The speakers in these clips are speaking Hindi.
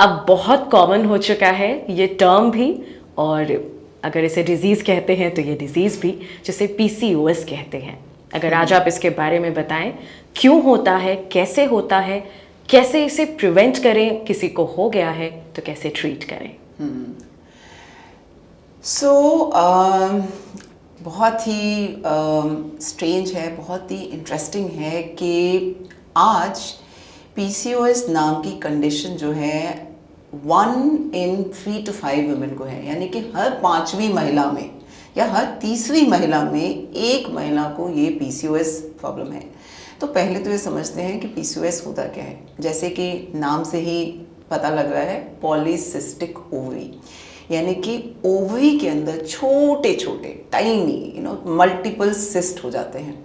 अब बहुत कॉमन हो चुका है ये टर्म भी, और अगर इसे डिजीज़ कहते हैं तो ये डिजीज़ भी, जिसे पीसीओएस कहते हैं। अगर आज आप इसके बारे में बताएं, क्यों होता है, कैसे होता है, कैसे इसे प्रिवेंट करें, किसी को हो गया है तो कैसे ट्रीट करें। बहुत ही स्ट्रेंज है, बहुत ही इंटरेस्टिंग है कि आज पीसीओएस नाम की कंडीशन जो है 1 in 3 to 5 वुमेन को है, यानी कि हर 5वीं महिला में या हर तीसरी महिला में एक महिला को ये पीसीओएस प्रॉब्लम है। तो पहले तो ये समझते हैं कि पीसीओएस होता क्या है। जैसे कि नाम से ही पता लग रहा है, पॉलीसिस्टिक ओवरी, यानी कि ओवरी के अंदर छोटे छोटे टाइनी मल्टीपल सिस्ट हो जाते हैं।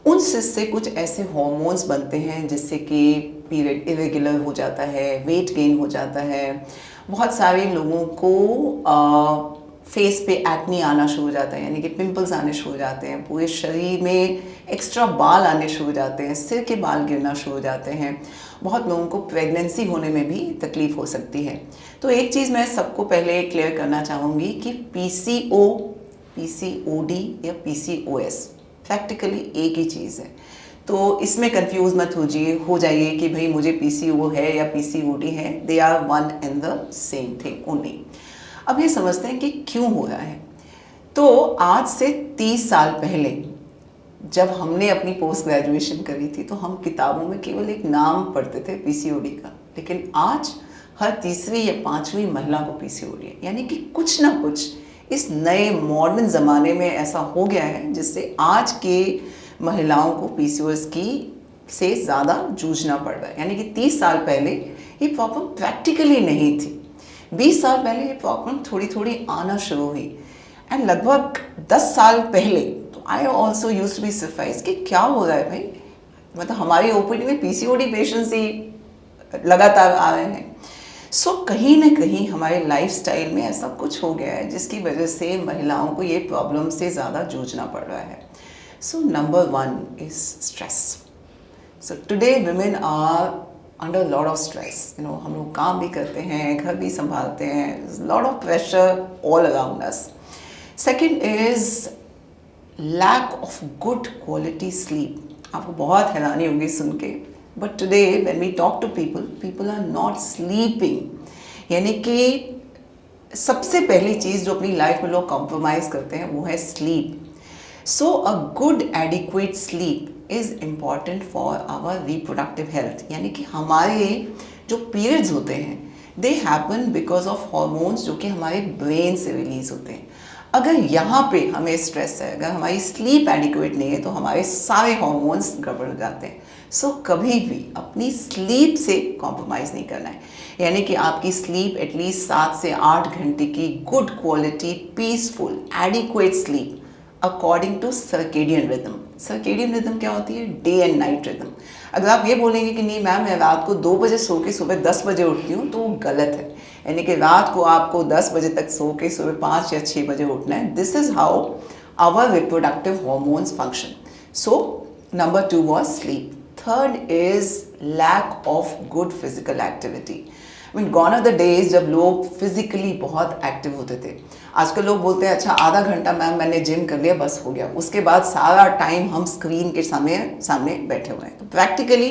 उन सिस्ट से कुछ ऐसे हार्मोन्स बनते हैं जिससे कि पीरियड इरेगुलर हो जाता है, वेट गेन हो जाता है। बहुत सारे लोगों को फेस पे एक्ने आना शुरू हो जाता है, यानी कि पिंपल्स आने शुरू हो जाते हैं। पूरे शरीर में एक्स्ट्रा बाल आने शुरू हो जाते हैं, सिर के बाल गिरना शुरू हो जाते हैं। बहुत लोगों को प्रेगनेंसी होने में भी तकलीफ हो सकती है। तो एक चीज़ मैं सबको पहले क्लियर करना चाहूँगी कि पीसीओ, पीसीओडी या पीसीओएस प्रैक्टिकली एक ही चीज़ है। तो इसमें कंफ्यूज मत हो जाइए कि भाई मुझे पीसीओ है या पीसीओडी है। They are one and the same thing only. अब ये समझते हैं कि क्यों हो रहा है। तो आज से 30 साल पहले जब हमने अपनी पोस्ट ग्रेजुएशन करी थी तो हम किताबों में केवल एक नाम पढ़ते थे पीसीओडी का, लेकिन आज हर तीसरी या 5वीं महिला को पीसीओडी है। यानी कि कुछ ना कुछ इस नए मॉडर्न ज़माने में ऐसा हो गया है जिससे आज के महिलाओं को पीसीओएस की से ज़्यादा जूझना पड़ रहा है। यानी कि 30 साल पहले ये प्रॉब्लम प्रैक्टिकली नहीं थी। 20 साल पहले ये प्रॉब्लम थोड़ी थोड़ी आना शुरू हुई, एंड लगभग 10 साल पहले तो I also used to be surprise कि क्या हो रहा है भाई, मतलब हमारी ओपीडी में पीसीओडी पेशेंट्स ही लगातार आ रहे हैं। सो कहीं ना कहीं हमारे लाइफस्टाइल में ऐसा कुछ हो गया है जिसकी वजह से महिलाओं को ये प्रॉब्लम से ज़्यादा जूझना पड़ रहा है। So number 1 is stress. So today women are under lot of stress. हम लोग काम भी करते हैं, घर भी संभालते हैं, lot of pressure all around us. Second is lack of good quality sleep. आपको बहुत हैरानी होगी सुन के, but today when we talk to people are not sleeping. यानी कि सबसे पहली चीज़ जो अपनी लाइफ में लोग कॉम्प्रोमाइज़ करते हैं वो है sleep. So a good adequate sleep is important for our reproductive health. यानी कि हमारे जो पीरियड्स होते हैं they happen because of hormones जो कि हमारे ब्रेन से रिलीज होते हैं। अगर यहाँ पे हमें स्ट्रेस है, अगर हमारी स्लीप एडिक्वेट नहीं है तो हमारे सारे हॉर्मोन्स गड़बड़ हो जाते हैं। सो कभी भी अपनी स्लीप से कॉम्प्रोमाइज़ नहीं करना है। यानी कि आपकी स्लीप एटलीस्ट 7 से 8 घंटे की good quality peaceful adequate sleep according to circadian rhythm. Circadian rhythm क्या होती है? Day and night rhythm. अगर आप ये बोलेंगे कि नहीं मैम मैं रात को 2 बजे सो के सुबह 10 बजे उठती हूँ, तो वो गलत है। यानी कि रात को आपको 10 बजे तक सो के सुबह 5 या 6 बजे उठना है। This is how our reproductive hormones function. So number 2 was sleep. Third is lack of good physical activity. I mean, gone are the days जब लोग फिजिकली बहुत एक्टिव होते थे। आजकल लोग बोलते हैं अच्छा आधा घंटा मैम मैंने जिम कर लिया बस हो गया, उसके बाद सारा टाइम हम स्क्रीन के सामने बैठे हुए हैं। तो practically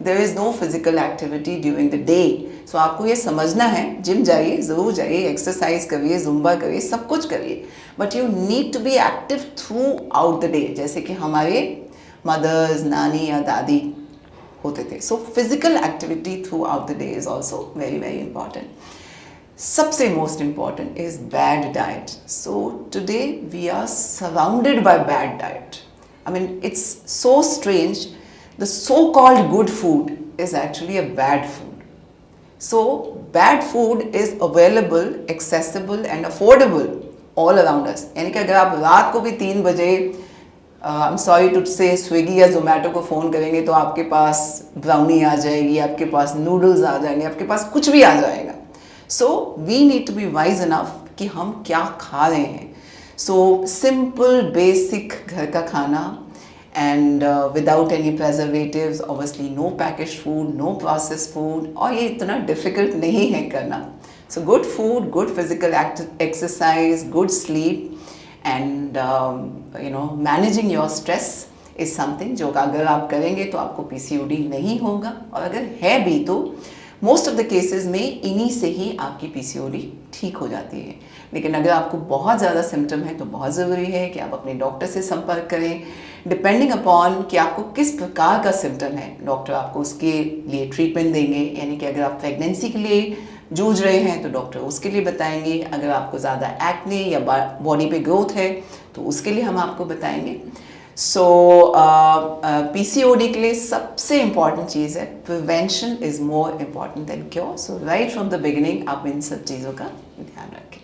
there is no physical activity during the day. So आपको ये समझना है, जिम जाइए, ज़रूर जाइए, एक्सरसाइज करिए, जुम्बा करिए, सब कुछ करिए, but you need to be active throughout the day, जैसे कि हमारे मदर्स, नानी या दादी होते थे। So physical activity throughout the day is also very very important. सबसे most important is bad diet. So today we are surrounded by bad diet. I mean it's so strange, the so called good food is actually a bad food. So bad food is available, accessible and affordable all around अस। यानी कि अगर आप रात को भी 3 बजे आई एम सॉरी टू से स्विगी या जोमेटो को फ़ोन करेंगे तो आपके पास ब्राउनी आ जाएगी, आपके पास नूडल्स आ जाएंगे, आपके पास कुछ भी आ जाएगा। So we need to be wise enough कि हम क्या खा रहे हैं। सो सिंपल बेसिक घर का खाना and without any preservatives, obviously no package food, no process food, और ये इतना डिफ़िकल्ट नहीं है करना. So good food, good physical exercise, good sleep and managing your stress is something जो अगर आप करेंगे तो आपको पीसीओडी नहीं होगा, और अगर है भी तो मोस्ट ऑफ द केसेस में इन्हीं से ही आपकी पीसीओडी ठीक हो जाती है. लेकिन अगर आपको बहुत ज़्यादा सिम्टम है तो बहुत ज़रूरी है कि आप अपने डॉक्टर से संपर्क करें. डिपेंडिंग अपॉन कि आपको किस प्रकार का सिम्टम है, डॉक्टर आपको उसके लिए ट्रीटमेंट देंगे. यानी कि अगर आप प्रेगनेंसी के लिए जूझ रहे हैं तो डॉक्टर उसके लिए बताएंगे. अगर आपको ज़्यादा एक्ने या बॉडी पे ग्रोथ है तो उसके लिए हम आपको बताएंगे. सो पीसीओडी के लिए सबसे इम्पॉर्टेंट चीज़ है prevention is more important than cure. So right from the beginning आप इन सब चीज़ों का ध्यान रखें.